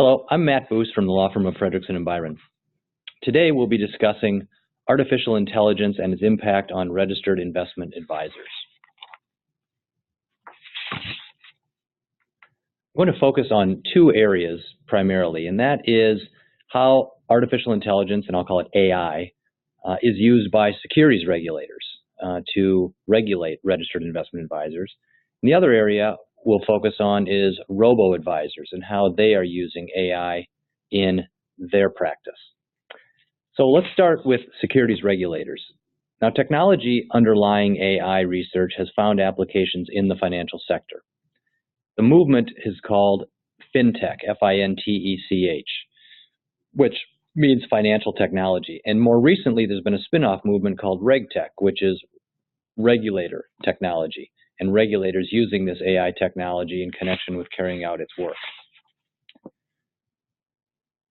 Hello, I'm Matt Boos from the law firm of Fredrikson and Byron. Today we'll be discussing artificial intelligence and its impact on registered investment advisors. I want to focus on two areas primarily, and that is how artificial intelligence, and I'll call it AI, is used by securities regulators to regulate registered investment advisors. And the other area we'll focus on is robo-advisors and how they are using AI in their practice. So let's start with securities regulators. Now, technology underlying AI research has found applications in the financial sector. The movement is called FinTech, F-I-N-T-E-C-H, which means financial technology. And more recently, there's been a spin-off movement called RegTech, which is regulator technology, and regulators using this AI technology in connection with carrying out its work.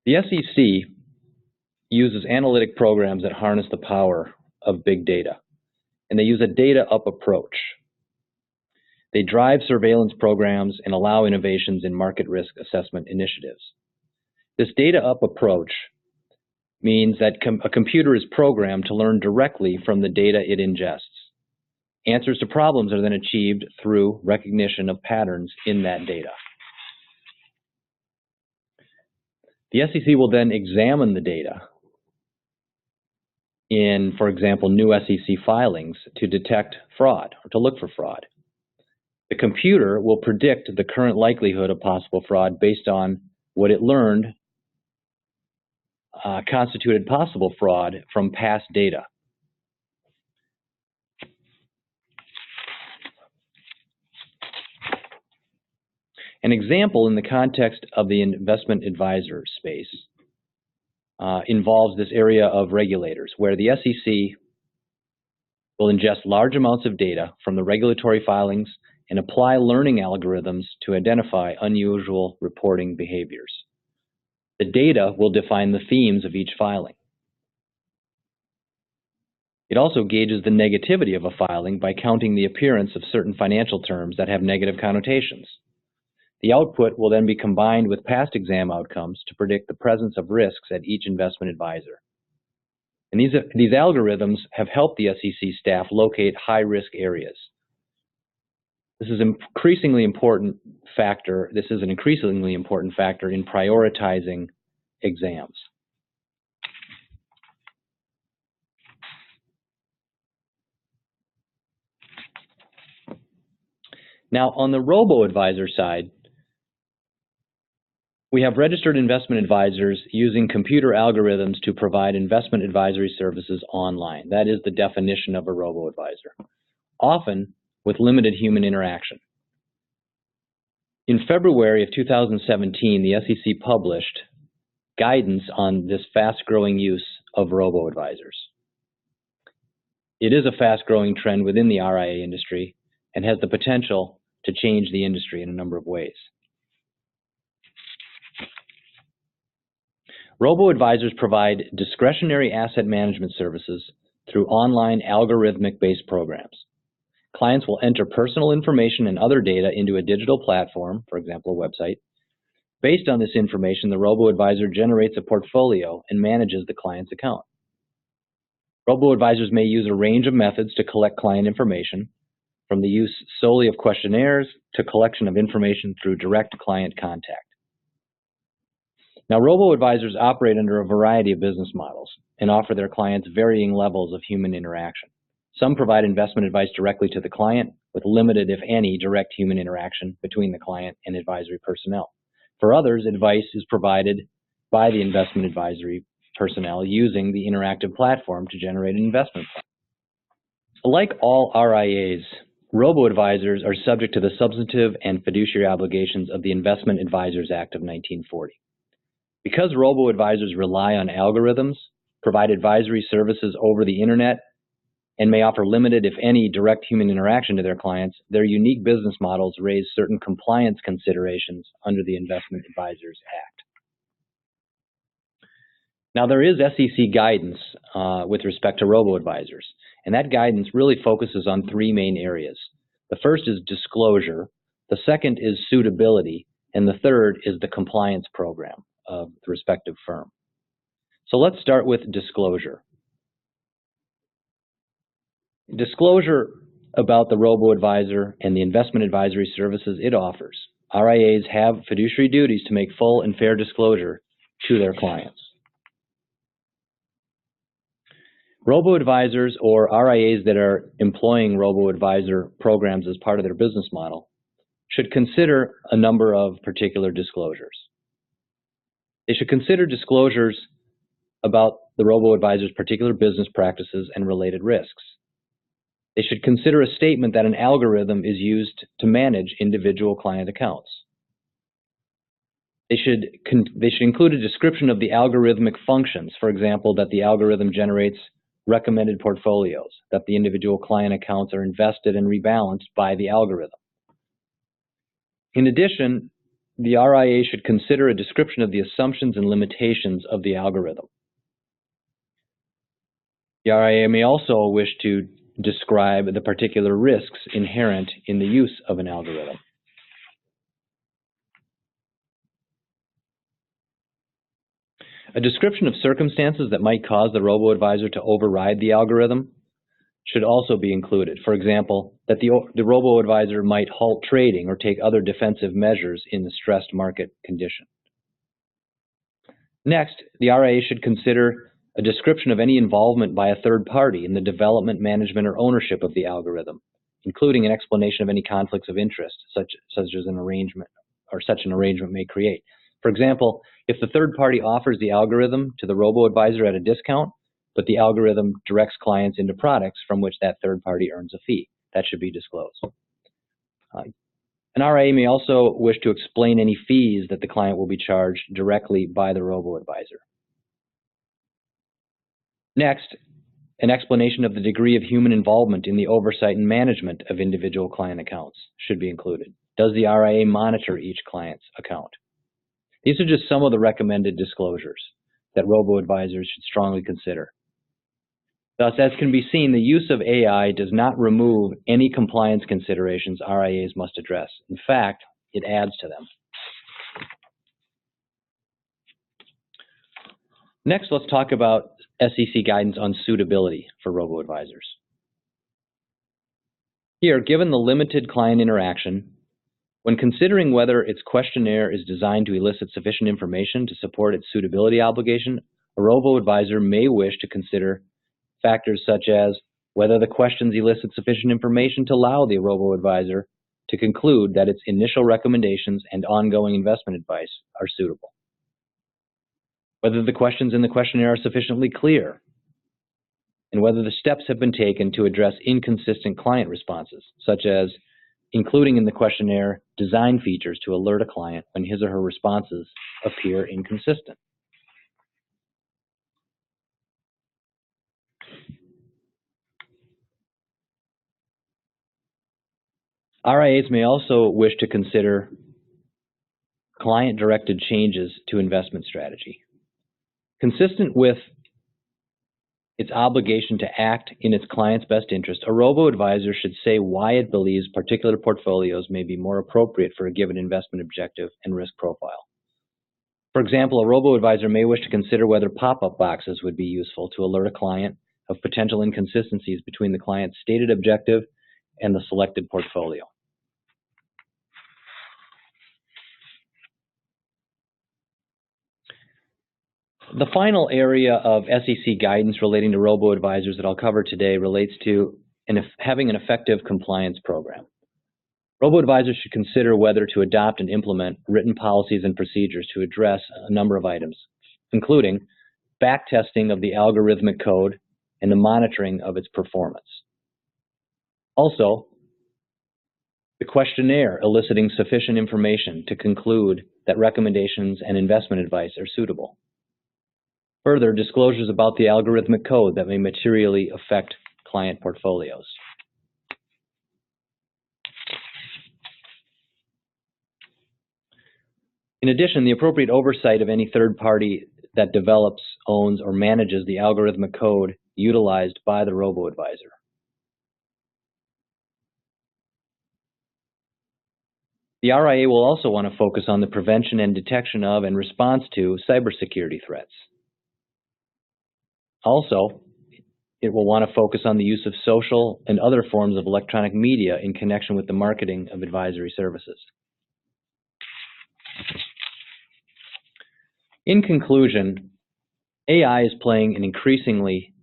The SEC uses analytic programs that harness the power of big data, and they use a data-up approach. They drive surveillance programs and allow innovations in market risk assessment initiatives. This data-up approach means that a computer is programmed to learn directly from the data it ingests. Answers to problems are then achieved through recognition of patterns in that data. The SEC will then examine the data in, for example, new SEC filings to detect fraud or to look for fraud. The computer will predict the current likelihood of possible fraud based on what it learned constituted possible fraud from past data. An example in the context of the investment advisor space involves this area of regulators, where the SEC will ingest large amounts of data from the regulatory filings and apply learning algorithms to identify unusual reporting behaviors. The data will define the themes of each filing. It also gauges the negativity of a filing by counting the appearance of certain financial terms that have negative connotations. The output will then be combined with past exam outcomes to predict the presence of risks at each investment advisor. And these algorithms have helped the SEC staff locate high-risk areas. This is an increasingly important factor in prioritizing exams. Now, on the robo-advisor side, we have registered investment advisors using computer algorithms to provide investment advisory services online. That is the definition of a robo-advisor, often with limited human interaction. In February of 2017, the SEC published guidance on this fast-growing use of robo-advisors. It is a fast-growing trend within the RIA industry and has the potential to change the industry in a number of ways. Robo-advisors provide discretionary asset management services through online algorithmic-based programs. Clients will enter personal information and other data into a digital platform, for example, a website. Based on this information, the robo-advisor generates a portfolio and manages the client's account. Robo-advisors may use a range of methods to collect client information, from the use solely of questionnaires to collection of information through direct client contact. Now, robo-advisors operate under a variety of business models and offer their clients varying levels of human interaction. Some provide investment advice directly to the client, with limited, if any, direct human interaction between the client and advisory personnel. For others, advice is provided by the investment advisory personnel using the interactive platform to generate an investment plan. Like all RIAs, robo-advisors are subject to the substantive and fiduciary obligations of the Investment Advisors Act of 1940. Because robo-advisors rely on algorithms, provide advisory services over the internet, and may offer limited, if any, direct human interaction to their clients, their unique business models raise certain compliance considerations under the Investment Advisors Act. Now, there is SEC guidance with respect to robo-advisors, and that guidance really focuses on three main areas. The first is disclosure, the second is suitability, and the third is the compliance program of the respective firm. So let's start with disclosure. Disclosure about the robo-advisor and the investment advisory services it offers. RIAs have fiduciary duties to make full and fair disclosure to their clients. Robo-advisors or RIAs that are employing robo-advisor programs as part of their business model should consider a number of particular disclosures. They should consider disclosures about the robo-advisor's particular business practices and related risks. They should consider a statement that an algorithm is used to manage individual client accounts. They should include a description of the algorithmic functions, for example, that the algorithm generates recommended portfolios, that the individual client accounts are invested and rebalanced by the algorithm. In addition, the RIA should consider a description of the assumptions and limitations of the algorithm. The RIA may also wish to describe the particular risks inherent in the use of an algorithm. A description of circumstances that might cause the robo-advisor to override the algorithm should also be included. For example, that the robo-advisor might halt trading or take other defensive measures in the stressed market condition. Next, the RIA should consider a description of any involvement by a third party in the development, management, or ownership of the algorithm, including an explanation of any conflicts of interest, such as an arrangement or such an arrangement may create. For example, if the third party offers the algorithm to the robo-advisor at a discount, but the algorithm directs clients into products from which that third party earns a fee, that should be disclosed. An RIA may also wish to explain any fees that the client will be charged directly by the robo-advisor. Next, an explanation of the degree of human involvement in the oversight and management of individual client accounts should be included. Does the RIA monitor each client's account? These are just some of the recommended disclosures that robo-advisors should strongly consider. Thus, as can be seen, the use of AI does not remove any compliance considerations RIAs must address. In fact, it adds to them. Next, let's talk about SEC guidance on suitability for robo-advisors. Here, given the limited client interaction, when considering whether its questionnaire is designed to elicit sufficient information to support its suitability obligation, a robo-advisor may wish to consider factors such as whether the questions elicit sufficient information to allow the robo-advisor to conclude that its initial recommendations and ongoing investment advice are suitable, whether the questions in the questionnaire are sufficiently clear, and whether the steps have been taken to address inconsistent client responses, such as including in the questionnaire design features to alert a client when his or her responses appear inconsistent. RIAs may also wish to consider client-directed changes to investment strategy. Consistent with its obligation to act in its client's best interest, a robo-advisor should say why it believes particular portfolios may be more appropriate for a given investment objective and risk profile. For example, a robo-advisor may wish to consider whether pop-up boxes would be useful to alert a client of potential inconsistencies between the client's stated objective and the selected portfolio. The final area of SEC guidance relating to robo-advisors that I'll cover today relates to having an effective compliance program. Robo-advisors should consider whether to adopt and implement written policies and procedures to address a number of items, including backtesting of the algorithmic code and the monitoring of its performance. Also, the questionnaire eliciting sufficient information to conclude that recommendations and investment advice are suitable. Further, disclosures about the algorithmic code that may materially affect client portfolios. In addition, the appropriate oversight of any third party that develops, owns, or manages the algorithmic code utilized by the robo-advisor. The RIA will also want to focus on the prevention and detection of and response to cybersecurity threats. Also, it will want to focus on the use of social and other forms of electronic media in connection with the marketing of advisory services. In conclusion, AI is playing an increasingly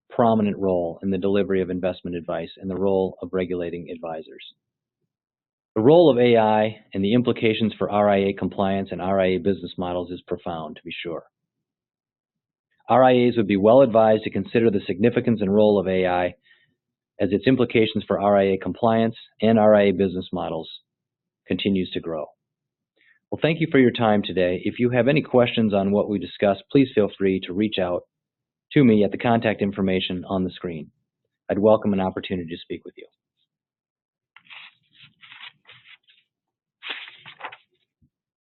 prominent role in the delivery of investment advice and the role of regulating advisors. The role of AI and the implications for RIA compliance and RIA business models is profound, to be sure. RIAs would be well advised to consider the significance and role of AI as its implications for RIA compliance and RIA business models continues to grow. Well, thank you for your time today. If you have any questions on what we discussed, please feel free to reach out to me at the contact information on the screen. I'd welcome an opportunity to speak with you.